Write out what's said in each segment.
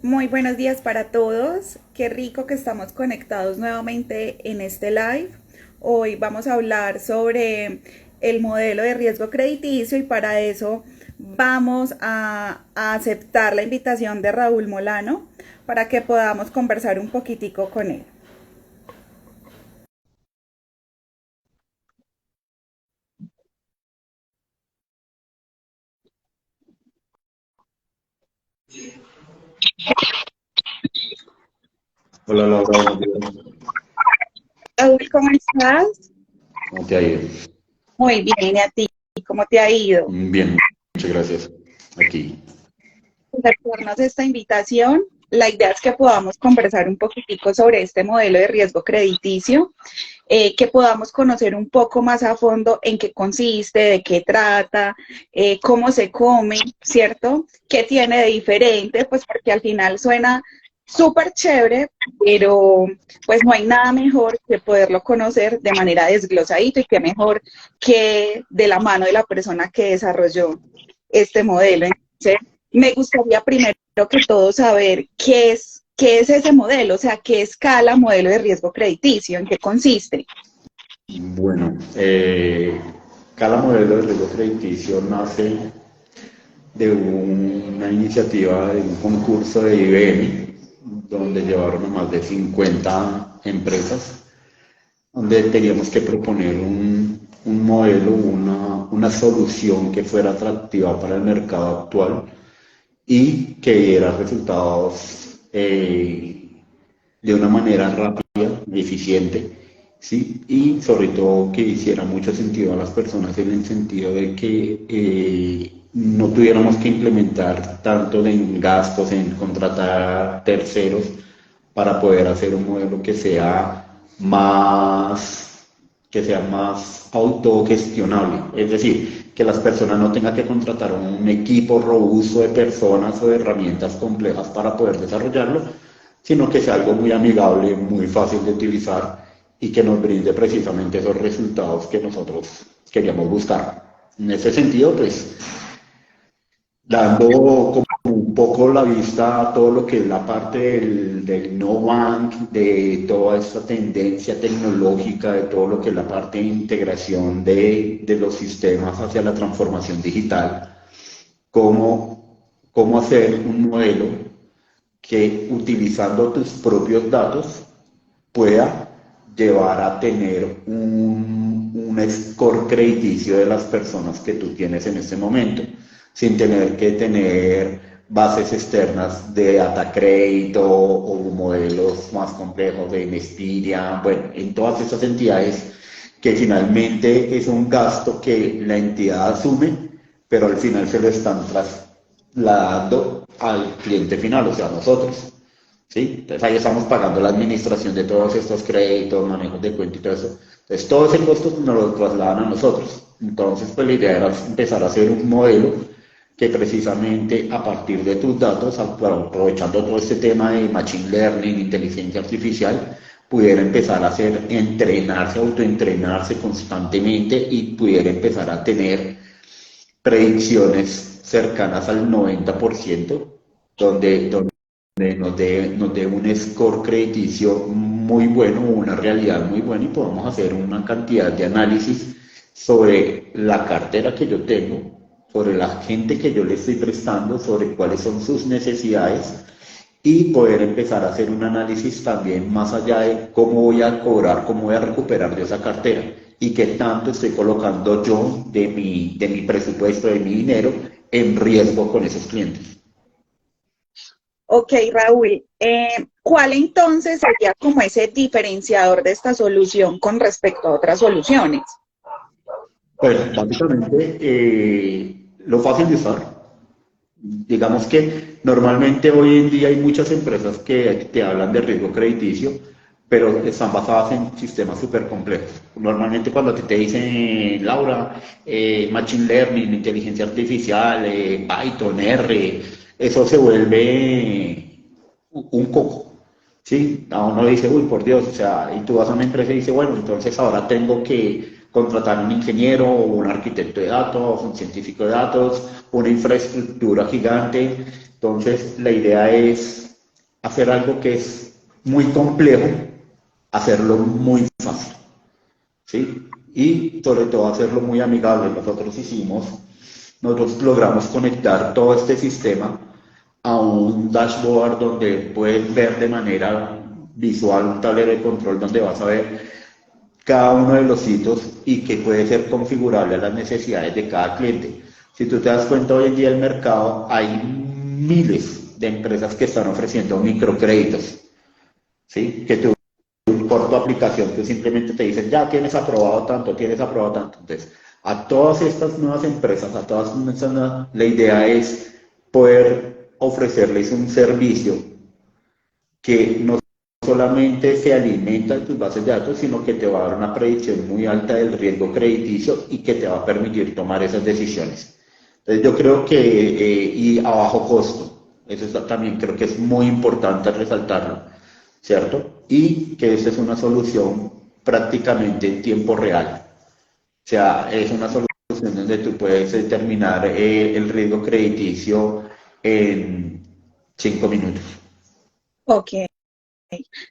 Muy buenos días para todos. Qué rico que estamos conectados nuevamente en este live. Hoy vamos a hablar sobre el modelo de riesgo crediticio y para eso vamos a aceptar la invitación de Raúl Molano para que podamos conversar un poquitico con él. Hola Laura, buenos días. Raúl, ¿cómo estás? ¿Cómo te ha ido? Muy bien, ¿y a ti? ¿Cómo te ha ido? Bien, muchas gracias. Aquí. Retornos esta invitación. La idea es que podamos conversar un poquitico sobre este modelo de riesgo crediticio, que podamos conocer un poco más a fondo en qué consiste, de qué trata, cómo se come, ¿cierto? ¿Qué tiene de diferente? Pues porque al final suena súper chévere, pero pues no hay nada mejor que poderlo conocer de manera desglosadito y qué mejor que de la mano de la persona que desarrolló este modelo. Entonces, me gustaría primero que todo saber qué es ese modelo, o sea, qué escala modelo de riesgo crediticio, en qué consiste. Bueno, cada modelo de riesgo crediticio nace de una iniciativa de un concurso de IBM, donde llevaron a más de 50 empresas, donde teníamos que proponer un modelo, una solución que fuera atractiva para el mercado actual y que diera resultados de una manera rápida y eficiente, ¿sí? Y sobre todo que hiciera mucho sentido a las personas en el sentido de que no tuviéramos que implementar tanto en gastos, en contratar terceros para poder hacer un modelo que sea más autogestionable. Es decir, que las personas no tengan que contratar un equipo robusto de personas o de herramientas complejas para poder desarrollarlo, sino que sea algo muy amigable, muy fácil de utilizar y que nos brinde precisamente esos resultados que nosotros queríamos buscar. En ese sentido, pues dando como un poco la vista a todo lo que es la parte del no bank, de toda esta tendencia tecnológica, de todo lo que es la parte de integración de los sistemas hacia la transformación digital, cómo hacer un modelo que utilizando tus propios datos pueda llevar a tener un score crediticio de las personas que tú tienes en este momento, sin tener que tener bases externas de data crédito o modelos más complejos de Nexperia, bueno, en todas estas entidades que finalmente es un gasto que la entidad asume, pero al final se lo están trasladando al cliente final, o sea, a nosotros. ¿Sí? Entonces ahí estamos pagando la administración de todos estos créditos, manejos de cuenta y todo eso. Entonces todo ese costo nos lo trasladan a nosotros. Entonces pues la idea era empezar a hacer un modelo que precisamente a partir de tus datos, aprovechando todo este tema de machine learning, inteligencia artificial, pudiera empezar a hacer, entrenarse, autoentrenarse constantemente y pudiera empezar a tener predicciones cercanas al 90%, donde nos dé un score crediticio muy bueno, una realidad muy buena y podamos hacer una cantidad de análisis sobre la cartera que yo tengo, sobre la gente que yo le estoy prestando, sobre cuáles son sus necesidades y poder empezar a hacer un análisis también más allá de cómo voy a cobrar, cómo voy a recuperar de esa cartera y qué tanto estoy colocando yo de mi presupuesto, de mi dinero en riesgo con esos clientes. Ok, Raúl, ¿cuál entonces sería como ese diferenciador de esta solución con respecto a otras soluciones? Pues básicamente lo fácil de usar. Digamos que normalmente hoy en día hay muchas empresas que te hablan de riesgo crediticio, pero están basadas en sistemas súper complejos. Normalmente cuando te dicen, Laura, Machine Learning, inteligencia artificial, Python, R, eso se vuelve un coco. Sí, a uno le dice, uy, por Dios, o sea, y tú vas a una empresa y dices, bueno, entonces ahora tengo que contratar un ingeniero o un arquitecto de datos, un científico de datos, una infraestructura gigante. Entonces, la idea es hacer algo que es muy complejo, hacerlo muy fácil, ¿sí? Y sobre todo hacerlo muy amigable. Nosotros logramos conectar todo este sistema a un dashboard donde puedes ver de manera visual un tablero de control donde vas a ver cada uno de los hitos y que puede ser configurable a las necesidades de cada cliente. Si tú te das cuenta, hoy en día en el mercado hay miles de empresas que están ofreciendo microcréditos, ¿sí? Que tú por tu aplicación tú simplemente te dicen, ya tienes aprobado tanto, tienes aprobado tanto. Entonces, a todas estas nuevas empresas, a todas estas nuevas, la idea es poder ofrecerles un servicio que no solamente se alimenta en tus bases de datos, sino que te va a dar una predicción muy alta del riesgo crediticio y que te va a permitir tomar esas decisiones. Entonces yo creo que, y a bajo costo, también creo que es muy importante resaltarlo, ¿cierto? Y que esta es una solución prácticamente en tiempo real. O sea, es una solución donde tú puedes determinar el riesgo crediticio en 5 minutos. Ok.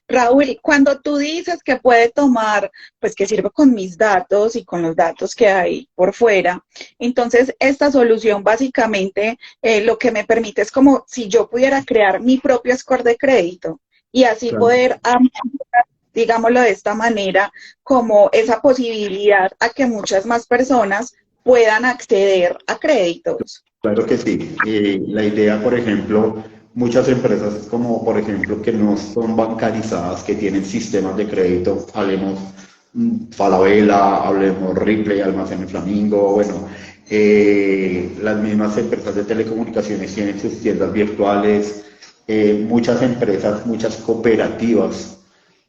Raúl, cuando tú dices que puede tomar, pues que sirve con mis datos y con los datos que hay por fuera, entonces esta solución básicamente lo que me permite es como si yo pudiera crear mi propio score de crédito y así Claro. poder, digámoslo de esta manera, como esa posibilidad a que muchas más personas puedan acceder a créditos. Claro que sí. La idea, por ejemplo, muchas empresas como, por ejemplo, que no son bancarizadas, que tienen sistemas de crédito, hablemos Falabella, hablemos Ripley, Almacén Flamingo, bueno, las mismas empresas de telecomunicaciones tienen sus tiendas virtuales, muchas empresas, muchas cooperativas,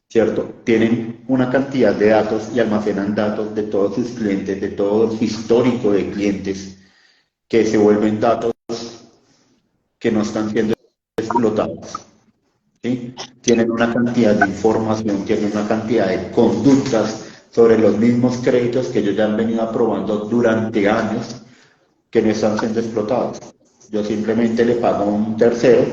¿cierto? Tienen una cantidad de datos y almacenan datos de todos sus clientes, de todo su histórico de clientes que se vuelven datos que no están siendo explotados, ¿sí? Tienen una cantidad de información, tienen una cantidad de conductas sobre los mismos créditos que ellos ya han venido aprobando durante años que no están siendo explotados. Yo simplemente le pago a un tercero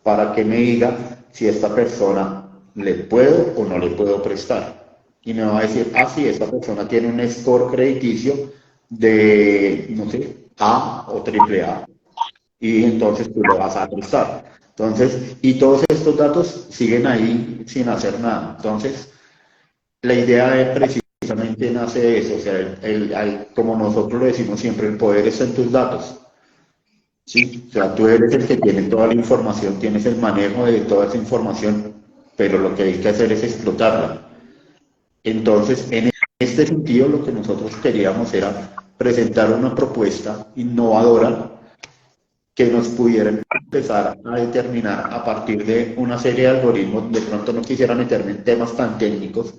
para que me diga si esta persona le puedo o no le puedo prestar. Y me va a decir, ah, sí, esta persona tiene un score crediticio de, no sé, A o triple A. Y entonces tú le vas a prestar. Entonces, y todos estos datos siguen ahí sin hacer nada. Entonces, la idea es precisamente nace de eso, o sea, como nosotros lo decimos siempre, el poder está en tus datos. ¿Sí? O sea, tú eres el que tiene toda la información, tienes el manejo de toda esa información, pero lo que hay que hacer es explotarla. Entonces, en este sentido, lo que nosotros queríamos era presentar una propuesta innovadora que nos pudiera empezar a determinar a partir de una serie de algoritmos. De pronto no quisiera meterme en temas tan técnicos,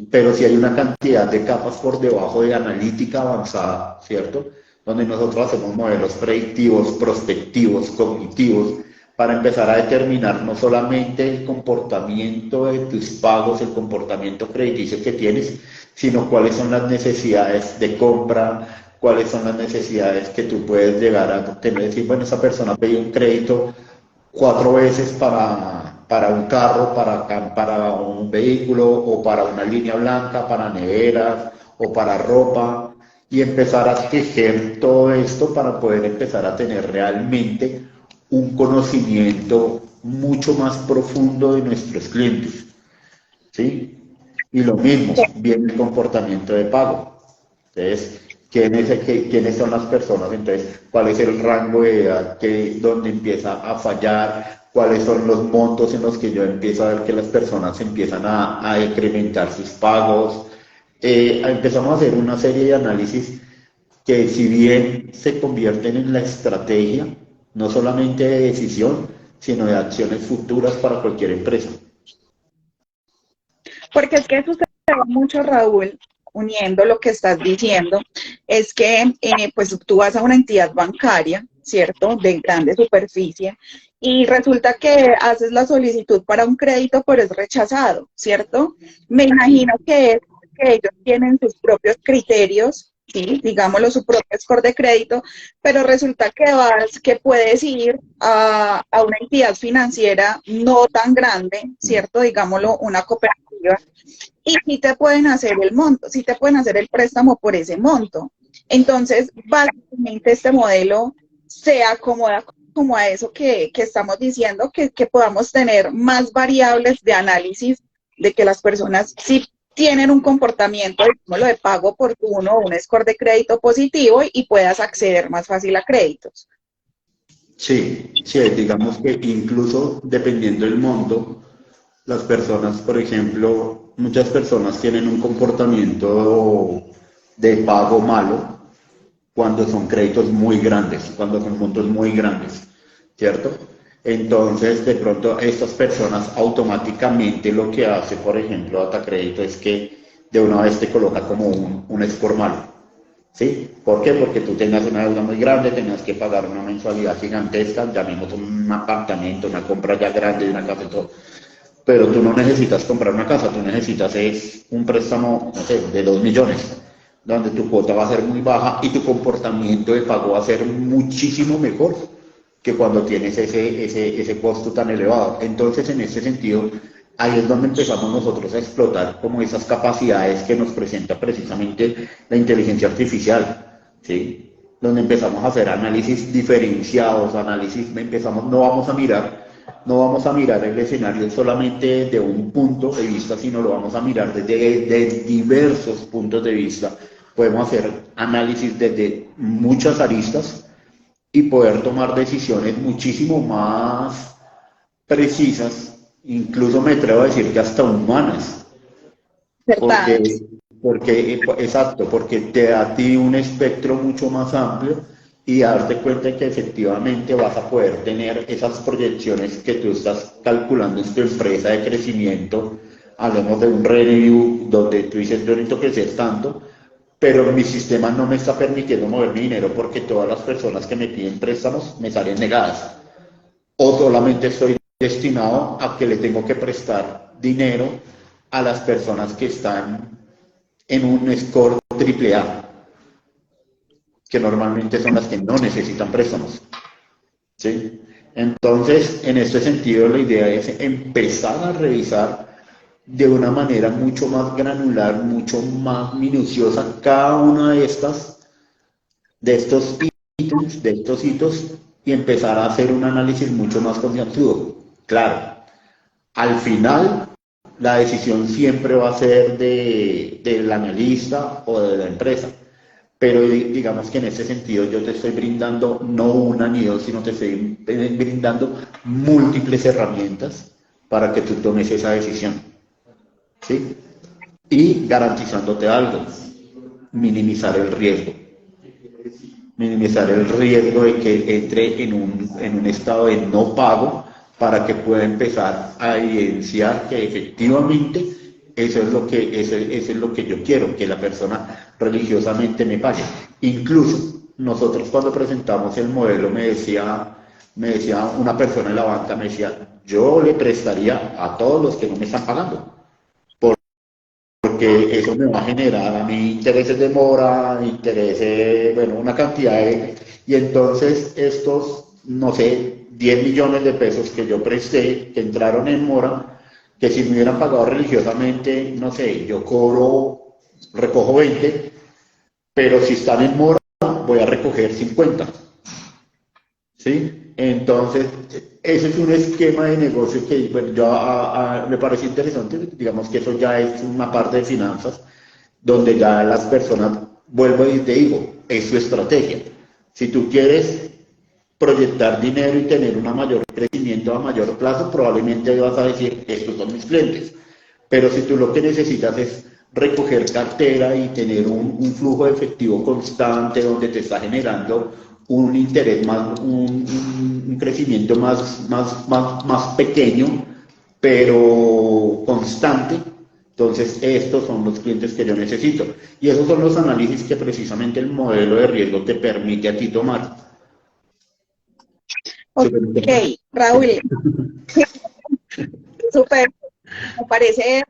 pero sí hay una cantidad de capas por debajo de analítica avanzada, ¿cierto? Donde nosotros hacemos modelos predictivos, prospectivos, cognitivos, para empezar a determinar no solamente el comportamiento de tus pagos, el comportamiento crediticio que tienes, sino cuáles son las necesidades de compra, cuáles son las necesidades que tú puedes llegar a tener. Decir, bueno, esa persona pidió un crédito 4 veces para un carro, para un vehículo o para una línea blanca, para neveras o para ropa, y empezar a tejer todo esto para poder empezar a tener realmente un conocimiento mucho más profundo de nuestros clientes, ¿sí? Y lo mismo, viene el comportamiento de pago. Entonces, ¿quiénes son las personas? Entonces, ¿cuál es el rango de edad donde empieza a fallar? ¿Cuáles son los montos en los que yo empiezo a ver que las personas empiezan a incrementar sus pagos? Empezamos a hacer una serie de análisis que, si bien se convierten en la estrategia, no solamente de decisión, sino de acciones futuras para cualquier empresa. Porque es que eso se va mucho, Raúl, uniendo lo que estás diciendo, es que pues tú vas a una entidad bancaria, ¿cierto?, de grande superficie, y resulta que haces la solicitud para un crédito, pero es rechazado, ¿cierto? Me imagino que es que ellos tienen sus propios criterios ¿sí? Digámoslo, su propio score de crédito, pero resulta que puedes ir a una entidad financiera no tan grande, ¿cierto? Digámoslo, una cooperativa, y sí te pueden hacer el monto, sí te pueden hacer el préstamo por ese monto. Entonces, básicamente este modelo se acomoda como a eso que estamos diciendo, que podamos tener más variables de análisis de que las personas sí tienen un comportamiento, digámoslo, de pago oportuno, un score de crédito positivo y puedas acceder más fácil a créditos. Sí, sí, digamos que incluso dependiendo del monto, las personas, por ejemplo, muchas personas tienen un comportamiento de pago malo cuando son créditos muy grandes, cuando son montos muy grandes, ¿cierto? Entonces, de pronto, estas personas automáticamente lo que hace, por ejemplo, Datacrédito es que de una vez te coloca como un score malo, ¿sí? ¿Por qué? Porque tú tengas una deuda muy grande, tengas que pagar una mensualidad gigantesca, ya mismo un apartamento, una compra ya grande de una casa y todo. Pero tú no necesitas comprar una casa, tú necesitas es un préstamo, no sé, de 2 millones, donde tu cuota va a ser muy baja y tu comportamiento de pago va a ser muchísimo mejor que cuando tienes ese costo tan elevado. Entonces, en ese sentido, ahí es donde empezamos nosotros a explotar como esas capacidades que nos presenta precisamente la inteligencia artificial, ¿sí? Donde empezamos a hacer análisis diferenciados, no vamos a mirar el escenario solamente de un punto de vista, sino lo vamos a mirar desde de diversos puntos de vista. Podemos hacer análisis desde muchas aristas y poder tomar decisiones muchísimo más precisas, incluso me atrevo a decir que hasta humanas, ¿Verdad? exacto, porque te da a ti un espectro mucho más amplio y darte cuenta que efectivamente vas a poder tener esas proyecciones que tú estás calculando en tu empresa de crecimiento. Hablemos de un revenue donde tú dices, yo necesito crecer tanto, pero mi sistema no me está permitiendo mover mi dinero porque todas las personas que me piden préstamos me salen negadas. O solamente estoy destinado a que le tengo que prestar dinero a las personas que están en un score triple A, que normalmente son las que no necesitan préstamos. ¿Sí? Entonces, en este sentido, la idea es empezar a revisar de una manera mucho más granular, mucho más minuciosa cada una de estos ítems, de estos hitos, y empezar a hacer un análisis mucho más concienzudo. Claro, al final la decisión siempre va a ser del analista o de la empresa, pero digamos que en ese sentido yo te estoy brindando no una ni dos, sino te estoy brindando múltiples herramientas para que tú tomes esa decisión, ¿sí? Y garantizándote algo, minimizar el riesgo. Minimizar el riesgo de que entre en un estado de no pago para que pueda empezar a evidenciar que efectivamente eso es lo que yo quiero, que la persona religiosamente me pague. Incluso nosotros cuando presentamos el modelo me decía una persona en la banca, me decía, yo le prestaría a todos los que no me están pagando porque eso me va a generar a mí intereses de mora, intereses, bueno, una cantidad de... Y entonces estos, no sé, 10 millones de pesos que yo presté, que entraron en mora, que si me hubieran pagado religiosamente, no sé, yo cobro, recojo 20, pero si están en mora, voy a recoger 50. ¿Sí? Entonces, ese es un esquema de negocio que bueno, yo me parece interesante, digamos que eso ya es una parte de finanzas, donde ya las personas, vuelvo y te digo, es su estrategia. Si tú quieres proyectar dinero y tener un mayor crecimiento a mayor plazo, probablemente vas a decir, estos son mis clientes. Pero si tú lo que necesitas es recoger cartera y tener un flujo de efectivo constante donde te está generando un interés más, un crecimiento más pequeño, pero constante, entonces estos son los clientes que yo necesito. Y esos son los análisis que precisamente el modelo de riesgo te permite a ti tomar. Ok, Raúl, súper, me parece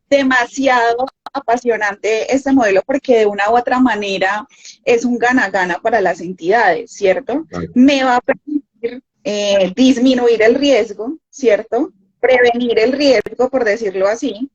demasiado apasionante este modelo porque de una u otra manera es un gana-gana para las entidades, ¿cierto? Vale. Me va a permitir disminuir el riesgo, ¿cierto? Prevenir el riesgo, por decirlo así.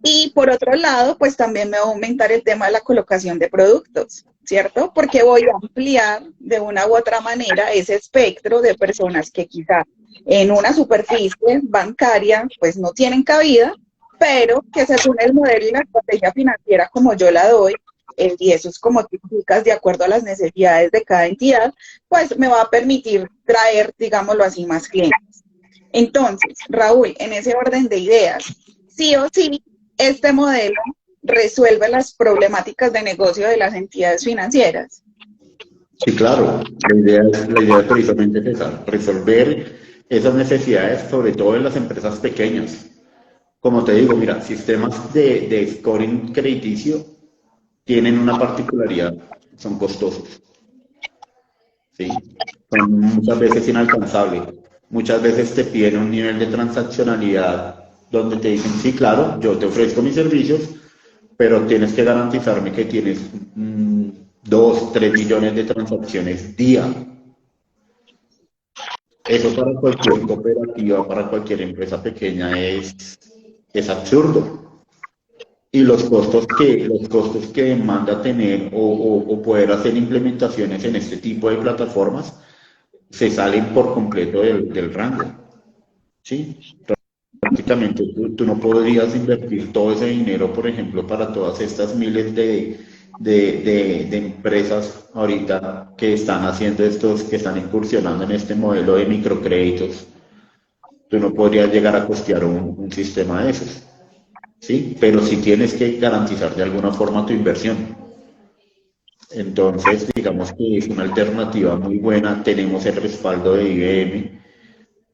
Y por otro lado, pues también me va a aumentar el tema de la colocación de productos, ¿cierto? Porque voy a ampliar de una u otra manera ese espectro de personas que quizá en una superficie bancaria pues no tienen cabida, pero que según el modelo y la estrategia financiera como yo la doy, y eso es como tú indicas de acuerdo a las necesidades de cada entidad, pues me va a permitir traer, digámoslo así, más clientes. Entonces, Raúl, en ese orden de ideas, sí o sí, este modelo resuelve las problemáticas de negocio de las entidades financieras. Sí, claro, la idea es precisamente esa, resolver esas necesidades, sobre todo en las empresas pequeñas. Como te digo, mira, sistemas de scoring crediticio tienen una particularidad, son costosos, ¿sí? Son muchas veces inalcanzables. Muchas veces te piden un nivel de transaccionalidad donde te dicen, sí, claro, yo te ofrezco mis servicios, pero tienes que garantizarme que tienes 2, 3 millones de transacciones día. Eso para cualquier cooperativa, para cualquier empresa pequeña es absurdo. Y los costos que demanda tener o poder hacer implementaciones en este tipo de plataformas se salen por completo del rango. ¿Sí? Prácticamente tú no podrías invertir todo ese dinero, por ejemplo, para todas estas miles de empresas ahorita que están haciendo estos, que están incursionando en este modelo de microcréditos. Tú no podrías llegar a costear un sistema de esos, ¿sí? Pero sí tienes que garantizar de alguna forma tu inversión. Entonces, digamos que es una alternativa muy buena. Tenemos el respaldo de IBM,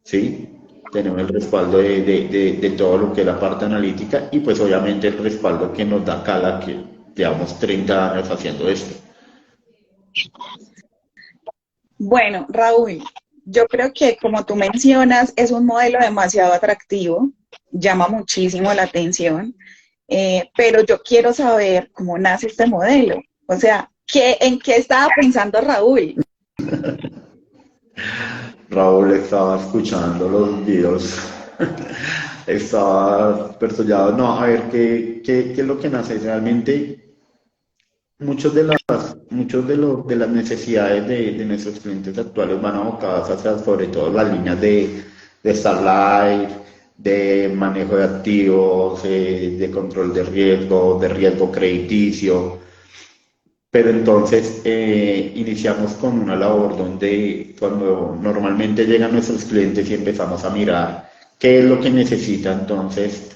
¿sí? Tenemos el respaldo de todo lo que es la parte analítica y pues obviamente el respaldo que nos da Cala, que llevamos 30 años haciendo esto. Bueno, Raúl, yo creo que como tú mencionas, es un modelo demasiado atractivo, llama muchísimo la atención, pero yo quiero saber cómo nace este modelo. O sea, ¿en qué estaba pensando Raúl? Raúl estaba escuchando los videos, estaba perturbado. No, a ver, ¿qué es lo que nace? Realmente de las necesidades de nuestros clientes actuales van abocadas hacia sobre todo las líneas de Starlight, de manejo de activos, de control de riesgo crediticio. Pero entonces iniciamos con una labor donde cuando normalmente llegan nuestros clientes y empezamos a mirar qué es lo que necesitan, entonces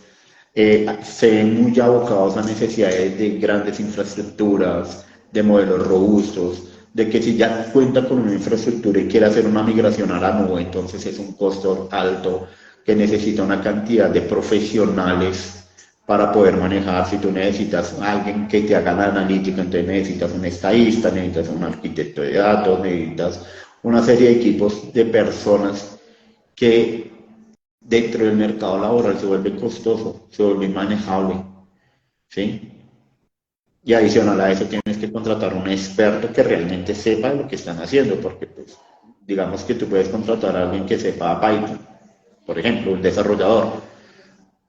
se ven muy abocados a necesidades de grandes infraestructuras, de modelos robustos, de que si ya cuenta con una infraestructura y quiere hacer una migración a la nube, entonces es un costo alto, que necesita una cantidad de profesionales para poder manejar. Si tú necesitas a alguien que te haga la analítica, entonces necesitas un estadista, necesitas un arquitecto de datos, necesitas una serie de equipos de personas que dentro del mercado laboral se vuelve costoso, se vuelve inmanejable, ¿sí? Y adicional a eso tienes que contratar un experto que realmente sepa lo que están haciendo, porque pues, digamos que tú puedes contratar a alguien que sepa Python, por ejemplo, un desarrollador,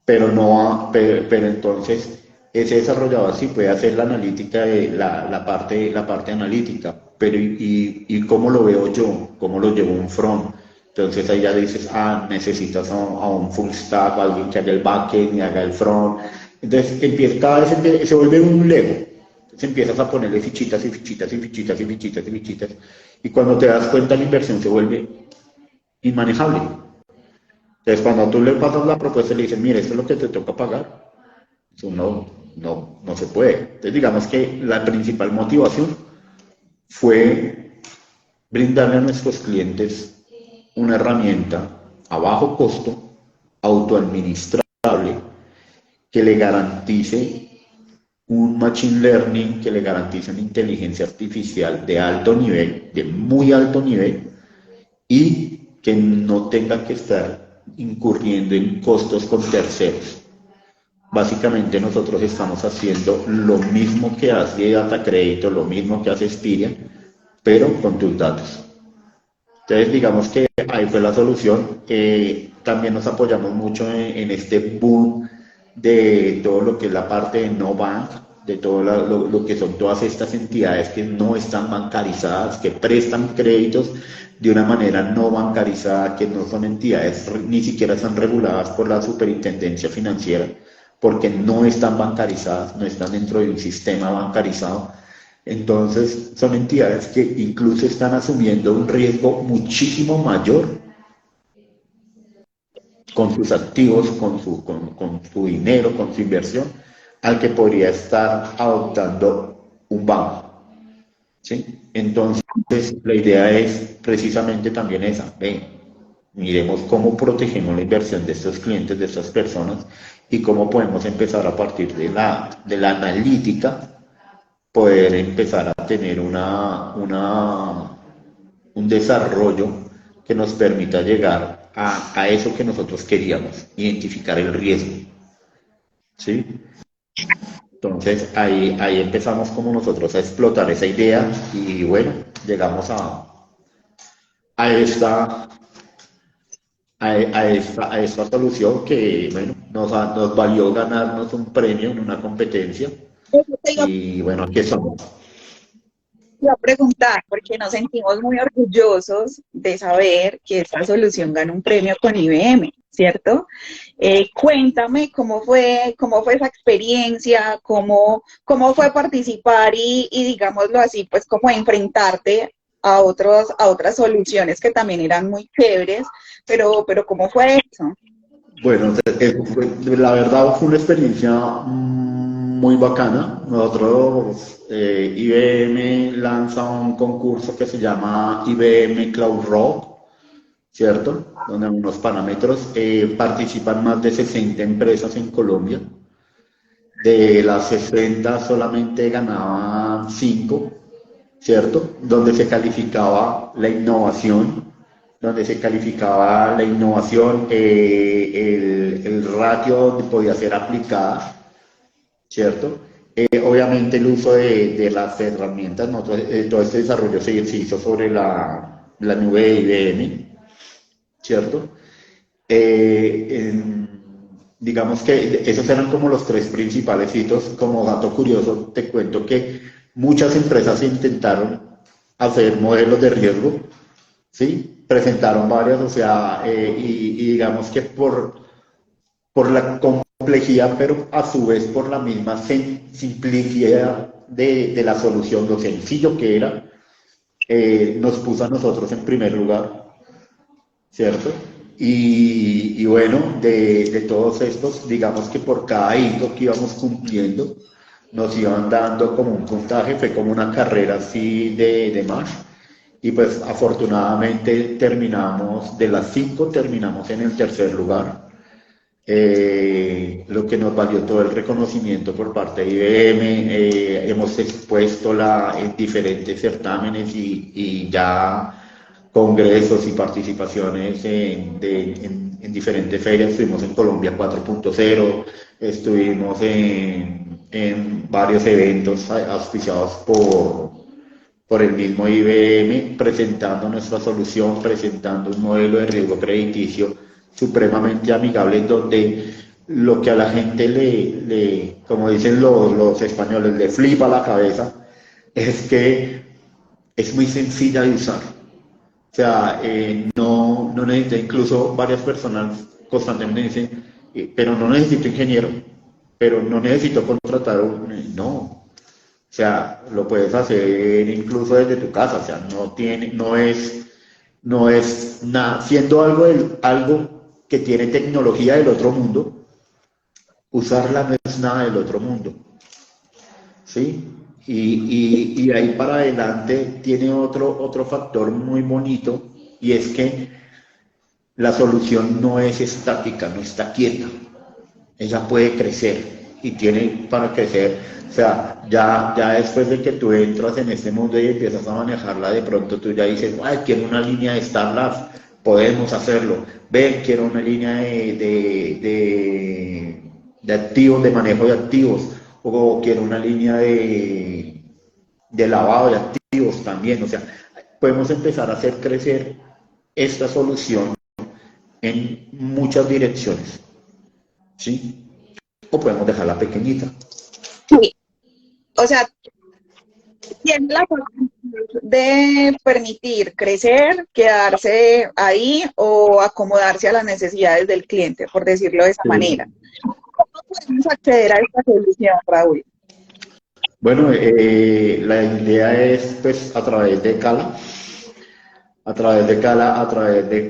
pero no, pero entonces ese desarrollador sí puede hacer la analítica de la parte analítica, pero y cómo lo veo yo, cómo lo llevo un front. Entonces ahí ya dices, necesitas a un full stack, a alguien que haga el backend y haga el front. Entonces cada vez se vuelve un Lego. Entonces empiezas a ponerle fichitas y fichitas y fichitas y fichitas y fichitas. Y cuando te das cuenta la inversión se vuelve inmanejable. Entonces, cuando tú le pasas la propuesta y le dices, mire, esto es lo que te toca pagar, eso no se puede. Entonces, digamos que la principal motivación fue brindarle a nuestros clientes una herramienta a bajo costo, autoadministrable, que le garantice un machine learning, que le garantice una inteligencia artificial de alto nivel, de muy alto nivel, y que no tengan que estar incurriendo en costos con terceros. básicamente nosotros estamos haciendo lo mismo que hace Data Crédito, lo mismo que hace Spiria, pero con tus datos. Entonces, digamos que ahí fue la solución. También nos apoyamos mucho en este boom de todo lo que es la parte de no bank, de todo lo que son todas estas entidades que no están bancarizadas, que prestan créditos de una manera no bancarizada, que no son entidades, ni siquiera están reguladas por la superintendencia financiera, porque no están bancarizadas, no están dentro de un sistema bancarizado. Entonces, son entidades que incluso están asumiendo un riesgo muchísimo mayor con sus activos, con su dinero, con su inversión, al que podría estar adoptando un banco. ¿Sí? Entonces, la idea es precisamente también esa. Miremos cómo protegemos la inversión de estos clientes, de estas personas, y cómo podemos empezar a partir de la analítica poder empezar a tener un desarrollo que nos permita llegar a eso que nosotros queríamos, identificar el riesgo. ¿Sí? Entonces ahí empezamos como nosotros a explotar esa idea y bueno, llegamos a esta, a esta solución que bueno, nos valió ganarnos un premio en una competencia Eso te iba y bueno, aquí estamos. a preguntar, porque nos sentimos muy orgullosos de saber que esta solución ganó un premio con IBM, ¿cierto? Cuéntame cómo fue esa experiencia, cómo fue participar y digámoslo así, pues como enfrentarte a otras soluciones que también eran muy chéveres, pero ¿cómo fue eso? Bueno, la verdad fue una experiencia muy bacana. Nosotros, IBM lanza un concurso que se llama IBM Cloud Rock, ¿cierto? Donde en unos parámetros participan más de 60 empresas en Colombia. De las 60 solamente ganaban 5, ¿cierto? Donde se calificaba la innovación, el ratio donde podía ser aplicada, ¿cierto? Obviamente el uso de las herramientas, todo este desarrollo se hizo sobre la nube de IBM, ¿cierto? Digamos que esos eran como los tres principales hitos. Como dato curioso, te cuento que muchas empresas intentaron hacer modelos de riesgo, ¿sí? Presentaron varias, o sea, y digamos que por la complejidad, pero a su vez por la misma simplicidad de la solución, lo sencillo que era, nos puso a nosotros en primer lugar, ¿cierto? Y bueno, de todos estos, digamos que por cada hito que íbamos cumpliendo, nos iban dando como un puntaje, fue como una carrera así de más. Y pues afortunadamente terminamos, de las 5 terminamos en el tercer lugar, lo que nos valió todo el reconocimiento por parte de IBM. Hemos expuesto en diferentes certámenes y ya congresos y participaciones en diferentes ferias. Estuvimos en Colombia 4.0, estuvimos en varios eventos auspiciados por el mismo IBM, presentando nuestra solución, presentando un modelo de riesgo crediticio supremamente amigable, donde lo que a la gente como dicen los españoles, le flipa la cabeza, es que es muy sencilla de usar. O sea, no necesita, incluso varias personas constantemente dicen, pero no necesito ingeniero, pero no necesito contratar no. O sea, lo puedes hacer incluso desde tu casa, o sea, no es nada, siendo algo que tiene tecnología del otro mundo, usarla no es nada del otro mundo, ¿sí? Y ahí para adelante tiene otro factor muy bonito, y es que la solución no es estática, no está quieta, ella puede crecer y tiene para crecer. O sea, ya después de que tú entras en este mundo y empiezas a manejarla, de pronto tú ya dices, ay, quiero una línea de Starlabs, podemos hacerlo. Ven, quiero una línea de activos, de manejo de activos, o quiero una línea de lavado de activos también. O sea, podemos empezar a hacer crecer esta solución en muchas direcciones, ¿sí? O podemos dejarla pequeñita. Sí, o sea, tiene la posibilidad de permitir crecer, quedarse ahí o acomodarse a las necesidades del cliente, por decirlo de esa Sí. manera. ¿Cómo podemos acceder a esta solución, Raúl? Bueno, la idea es pues a través de Cala, a través de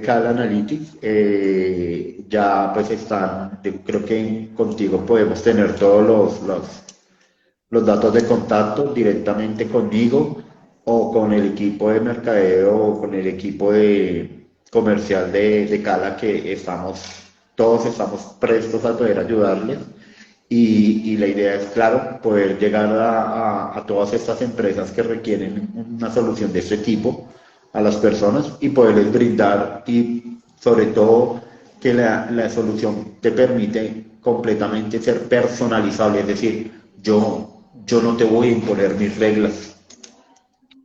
Cala Analytics, ya pues están, yo creo que contigo podemos tener todos los datos de contacto directamente conmigo o con el equipo de mercadeo o con el equipo de comercial de Cala, que todos estamos prestos a poder ayudarles. Y la idea es, claro, poder llegar a todas estas empresas que requieren una solución de este tipo, a las personas, y poderles brindar, y sobre todo que la solución te permite completamente ser personalizable. Es decir, yo no te voy a imponer mis reglas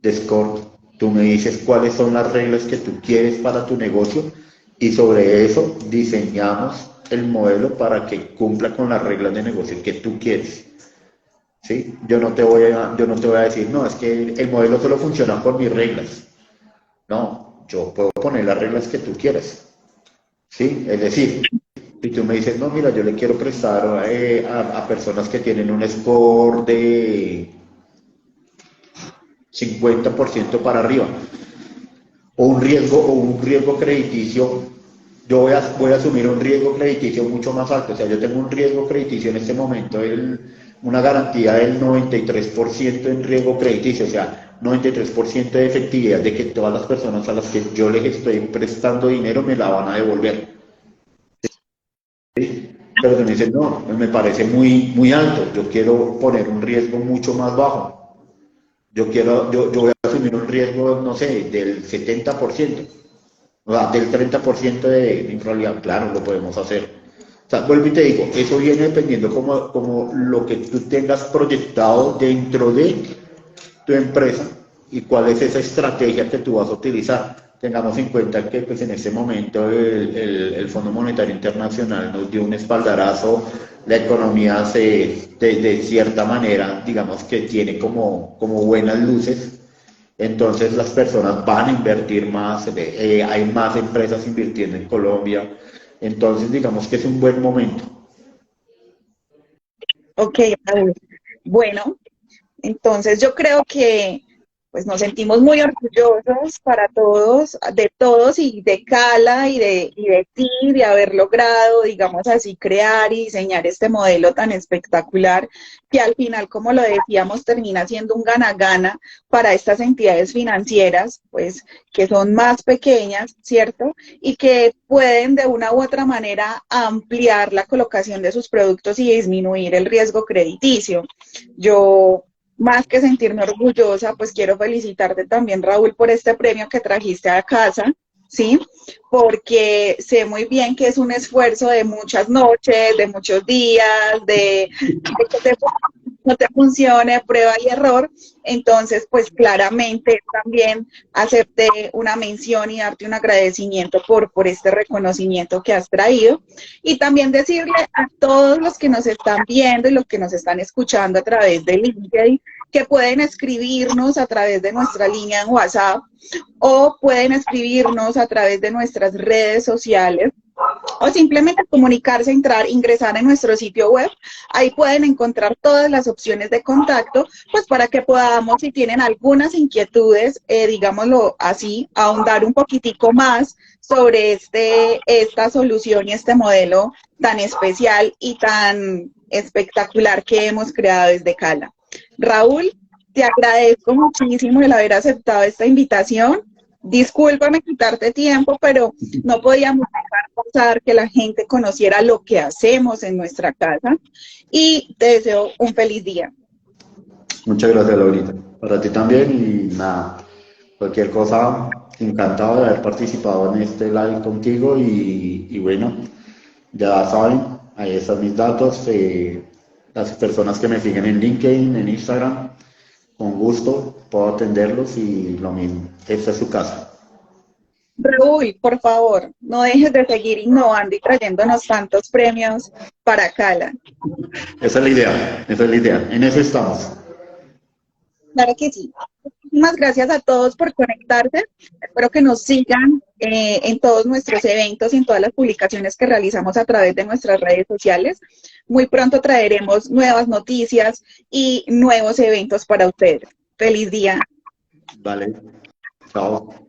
de score. Tú me dices cuáles son las reglas que tú quieres para tu negocio, y sobre eso diseñamos el modelo para que cumpla con las reglas de negocio que tú quieres. ¿Sí? Yo no te voy a decir, no, es que el modelo solo funciona por mis reglas. No, yo puedo poner las reglas que tú quieras. ¿Sí? Es decir, si tú me dices, no, mira, yo le quiero prestar a personas que tienen un score de 50% para arriba, o un riesgo crediticio, voy a asumir un riesgo crediticio mucho más alto. O sea, yo tengo un riesgo crediticio en este momento, una garantía del 93% en riesgo crediticio, o sea, 93% de efectividad de que todas las personas a las que yo les estoy prestando dinero me la van a devolver. ¿Sí? Pero tú me dices, no, me parece muy alto, yo quiero poner un riesgo mucho más bajo. Yo voy a asumir un riesgo, no sé, del 70%, o sea, del 30% de infraleabilidad. Claro, lo podemos hacer. O sea, vuelvo y te digo, eso viene dependiendo como lo que tú tengas proyectado dentro de tu empresa y cuál es esa estrategia que tú vas a utilizar. Tengamos en cuenta que pues, en este momento el Fondo Monetario Internacional nos dio un espaldarazo, la economía de cierta manera, digamos que tiene como buenas luces, entonces las personas van a invertir más, hay más empresas invirtiendo en Colombia, entonces digamos que es un buen momento. Ok, Raúl. Bueno, entonces yo creo que pues nos sentimos muy orgullosos para todos, de todos y de Cala y de ti, de haber logrado, digamos así, crear y diseñar este modelo tan espectacular que al final, como lo decíamos, termina siendo un gana-gana para estas entidades financieras, pues que son más pequeñas, ¿cierto? Y que pueden de una u otra manera ampliar la colocación de sus productos y disminuir el riesgo crediticio. Yo más que sentirme orgullosa, pues quiero felicitarte también, Raúl, por este premio que trajiste a casa, ¿sí? Porque sé muy bien que es un esfuerzo de muchas noches, de muchos días, de que no te funcione, prueba y error. Entonces, pues claramente también hacerte una mención y darte un agradecimiento por este reconocimiento que has traído. Y también decirle a todos los que nos están viendo y los que nos están escuchando a través de LinkedIn que pueden escribirnos a través de nuestra línea en WhatsApp o pueden escribirnos a través de nuestras redes sociales o simplemente comunicarse, ingresar en nuestro sitio web. Ahí pueden encontrar todas las opciones de contacto, pues para que podamos, si tienen algunas inquietudes, digámoslo así, ahondar un poquitico más sobre esta solución y este modelo tan especial y tan espectacular que hemos creado desde Cala. Raúl, te agradezco muchísimo el haber aceptado esta invitación. Discúlpame quitarte tiempo, pero no podíamos dejar pasar que la gente conociera lo que hacemos en nuestra casa y te deseo un feliz día. Muchas gracias, Laurita. Para ti también, y nada, cualquier cosa, encantado de haber participado en este live contigo, y bueno, ya saben, ahí están mis datos. Las personas que me siguen en LinkedIn, en Instagram, con gusto puedo atenderlos y lo mismo. Esta es su casa. Raúl, por favor, no dejes de seguir innovando y trayéndonos tantos premios para Cala. Esa es la idea, esa es la idea. En eso estamos. Claro que sí. Muchísimas gracias a todos por conectarse. Espero que nos sigan en todos nuestros eventos y en todas las publicaciones que realizamos a través de nuestras redes sociales. Muy pronto traeremos nuevas noticias y nuevos eventos para ustedes. Feliz día. Vale, chao.